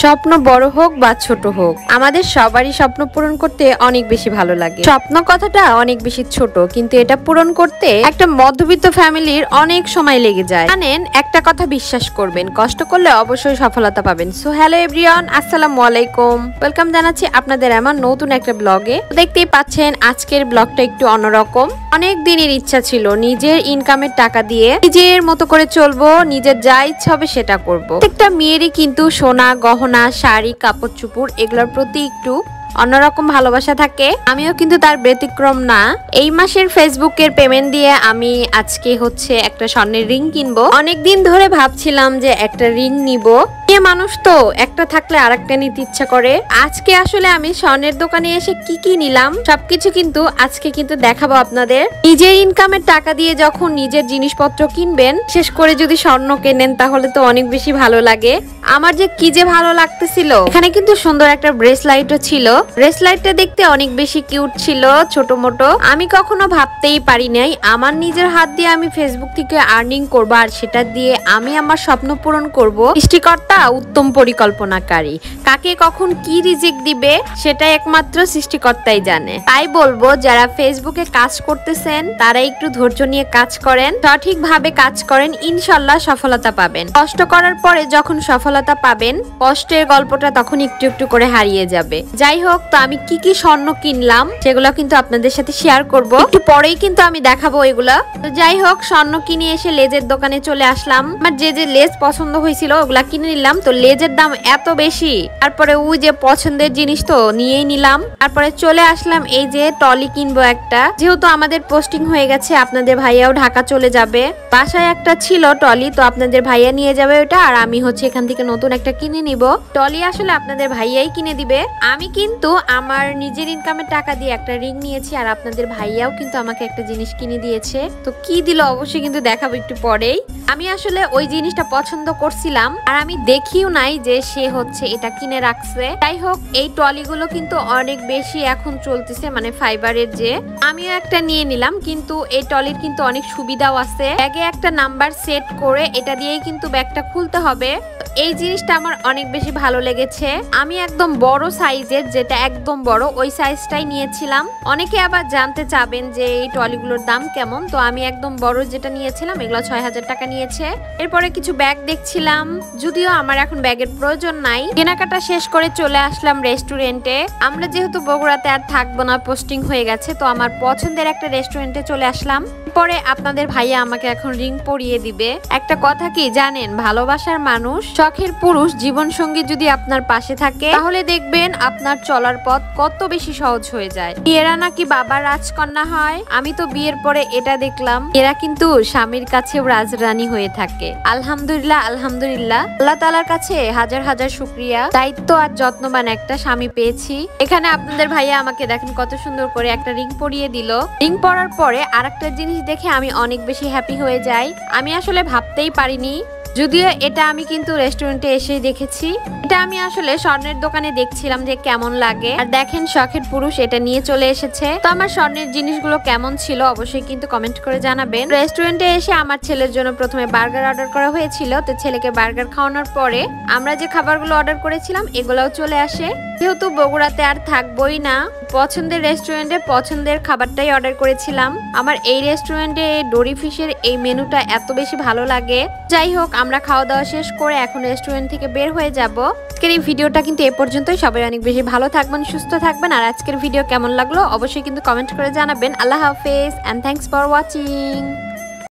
স্বপ্ন বড় হোক বা ছোট হোক, আমাদের সবারই স্বপ্ন পূরণ করতে অনেক বেশি ভালো লাগে। স্বপ্ন কথাটা অনেক বেশি ছোট, কিন্তু এটা পূরণ করতে একটা মধ্যবিত্ত ফ্যামিলির অনেক সময় লেগে যায়। জানেন, একটা কথা বিশ্বাস করবেন, কষ্ট করলে অবশ্যই সফলতা পাবেন। সো হ্যালো এভরিওয়ান, আসসালামু আলাইকুম, ওয়েলকাম জানাচ্ছি আপনাদের আমার নতুন একটা ব্লগে। দেখতেই পাচ্ছেন আজকের ব্লগটা একটু অন্যরকম। অনেক দিনের ইচ্ছা ছিল নিজের ইনকামের টাকা দিয়ে নিজের মতো করে চলবো, নিজের যা ইচ্ছা হবে সেটা করবো। প্রত্যেকটা মেয়েরই কিন্তু সোনা গহনা শাড়ি কাপড় চুপড় এগুলোর প্রতি একটু অন্যরকম ভালোবাসা থাকে। আমিও কিন্তু তার ব্যতিক্রম না। এই মাসের ফেসবুকের পেমেন্ট দিয়ে আমি আজকে একটা স্বর্ণের রিং কিনবো। অনেকদিন ধরে ভাবছিলাম যে একটা রিং নিব। মানুষ তো একটা থাকলে আরেকটা নিতে ইচ্ছা করে। আজকে আসলে আমি স্বর্ণের দোকানে এসে কি নিলাম সবকিছু কিন্তু আজকে কিন্তু দেখাবো আপনাদের। নিজের ইনকামের টাকা দিয়ে যখন নিজের জিনিসপত্র কিনবেন, শেষ করে যদি স্বর্ণ কেনেন তাহলে তো অনেক বেশি ভালো লাগে। আমার যে কি যে ভালো লাগতেছিল। এখানে কিন্তু সুন্দর একটা ব্রেসলাইটও ছিল। ব্রেসলাইটটা দেখতে অনেক বেশি কিউট ছিল, ছোট মোটো। আমি কখনো ভাবতেই পারি নাই আমার নিজের হাত দিয়ে আমি ফেসবুক থেকে আর্নিং করবো, আর সেটা দিয়ে আমি আমার স্বপ্ন পূরণ করবো। সৃষ্টিকর্তা উত্তম পরিকল্পনাকারী, কাকে কখন কি রিজিক দিবে সেটা একমাত্র সৃষ্টিকর্তাই জানে। তাই বলবো, যারা ফেসবুকে কাজ করতেছেন তারা একটু ধৈর্য নিয়ে কাজ করেন, সঠিকভাবে কাজ করেন, ইনশাল্লাহ সফলতা পাবেন। কষ্ট করার পরে যখন সফলতা পাবেন, কষ্টের গল্পটা তখন একটু একটু করে হারিয়ে যাবে। যাই হোক, তো আমি কি স্বর্ণ কিনলাম সেগুলো কিন্তু আপনাদের সাথে শেয়ার করব। একটু পরেই কিন্তু আমি দেখাবো এগুলা। তো যাই হোক, স্বর্ণ কিনে এসে লেজের দোকানে চলে আসলাম। আমার যে লেজ পছন্দ হয়েছিল ওগুলা কিনে নিলাম। তো লেজের দাম এত বেশি, তারপরে ওই যে পছন্দের জিনিস তো নিয়েই নিলাম। তারপরে চলে আসলাম এই যে টলি কিনবো একটা, যেহেতু আমাদের পোস্টিং হয়ে গেছে, আপনাদের ভাইয়াও ঢাকা চলে যাবে। বাসায় একটা ছিল টলি, তো আপনাদের ভাইয়া নিয়ে যাবে ওটা, আর আমি এখান থেকে নতুন একটা কিনে নিব। টলি আসলে আপনাদের ভাইয়াই কিনে দিবে। আমি কিন্তু আমার নিজের ইনকামের টাকা দিয়ে একটা রিং নিয়েছি, আর আপনাদের ভাইয়াও কিন্তু আমাকে একটা জিনিস কিনে দিয়েছে। তো কি দিল অবশ্যই কিন্তু দেখাবো একটু পরেই। আমি আসলে ওই জিনিসটা পছন্দ করছিলাম, আর আমি দেখিও নাই যে সে এটা কিনে রাখছে। যাই হোক, এই টলিগুলো কিন্তু অনেক বেশি এখন চলতেছে, মানে ফাইবারের। যে আমিও একটা নিয়ে নিলাম, কিন্তু এই টলির কিন্তু অনেক সুবিধাও আছে। ব্যাগে একটা নাম্বার সেট করে এটা দিয়েই কিন্তু ব্যাগটা খুলতে হবে। এই জিনিসটা আমার অনেক বেশি ভালো লেগেছে। আমি একদম বড় সাইজের, যেটা একদম বড় ওই সাইজটাই নিয়েছিলাম। অনেকে আবার জানতে চাবেন যে এই টলিগুলোর দাম কেমন, তো আমি একদম বড় যেটা নিয়েছিলাম এগুলো ৬,০০০ টাকা নিয়েছে। এরপরে কিছু ব্যাগ দেখছিলাম, যদিও আমার এখন ব্যাগের প্রয়োজন নাই। কেনাকাটা শেষ করে চলে আসলাম রেস্টুরেন্টে। আমরা যেহেতু বগুড়াতে আর থাকবো না, পোস্টিং হয়ে গেছে, তো আমার পছন্দের একটা রেস্টুরেন্টে চলে আসলাম। পরে আপনাদের ভাইয়া আমাকে এখন রিং পরিয়ে দিবে। একটা কথা কি জানেন, ভালোবাসার মানুষ, শখের পুরুষ জীবন সঙ্গী যদি আপনার পাশে থাকে, তাহলে দেখবেন আপনার চলার পথ কত বেশি সহজ হয়ে যায়। এরা নাকি বাবার রাজকন্যা হয়, আমি তো বিয়ের পরে এটা দেখলাম। এরা কিন্তু স্বামীর কাছেও রাজরানী হয়ে থাকে। আলহামদুলিল্লাহ আলহামদুলিল্লাহ, আল্লাহ তাআলার কাছে হাজার হাজার শুকরিয়া। দায়িত্ব আর যত্নবান একটা স্বামী পেয়েছি। এখানে আপনাদের ভাইয়া আমাকে দেখেন কত সুন্দর করে একটা রিং পরিয়ে দিল। রিং পরার পরে আরেকটা জিনিস দেখে আমি অনেক বেশি হ্যাপি হয়ে যাই। আমি আসলে ভাবতেই পারিনি, যদিও এটা আমি কিন্তু রেস্টুরেন্টে এসেই দেখেছি। এটা আমি আসলে স্বর্ণের দোকানে দেখছিলাম যে কেমন লাগে, আর দেখেন শখের পুরুষ এটা নিয়ে চলে এসেছে। তো আমার স্বর্ণের জিনিসগুলো কেমন ছিল অবশ্যই কিন্তু কমেন্ট করে জানাবেন। রেস্টুরেন্টে এসে আমার ছেলের জন্য প্রথমে বার্গার অর্ডার করা হয়েছিল। তো ছেলেকে বার্গার খাওয়ানোর পরে আমরা যে খাবারগুলো অর্ডার করেছিলাম এগুলোও চলে আসে। যেহেতু বগুড়াতে আর থাকবোই না, পছন্দের রেস্টুরেন্টে পছন্দের খাবারটাই অর্ডার করেছিলাম। আমার এই রেস্টুরেন্টে ডোরি ফিশের এই মেনুটা এত বেশি ভালো লাগে। যাই হোক, আমরা খাওয়া দাওয়া শেষ করে এখন রেস্টুরেন্ট থেকে বের হয়ে যাব। আজকের এই ভিডিওটা কিন্তু এ পর্যন্তই। সবাই অনেক বেশি ভালো থাকবেন, সুস্থ থাকবেন। আর আজকের ভিডিও কেমন লাগলো অবশ্যই কিন্তু কমেন্ট করে জানাবেন। আল্লাহ হাফেজ এন্ড থ্যাঙ্কস ফর ওয়াচিং।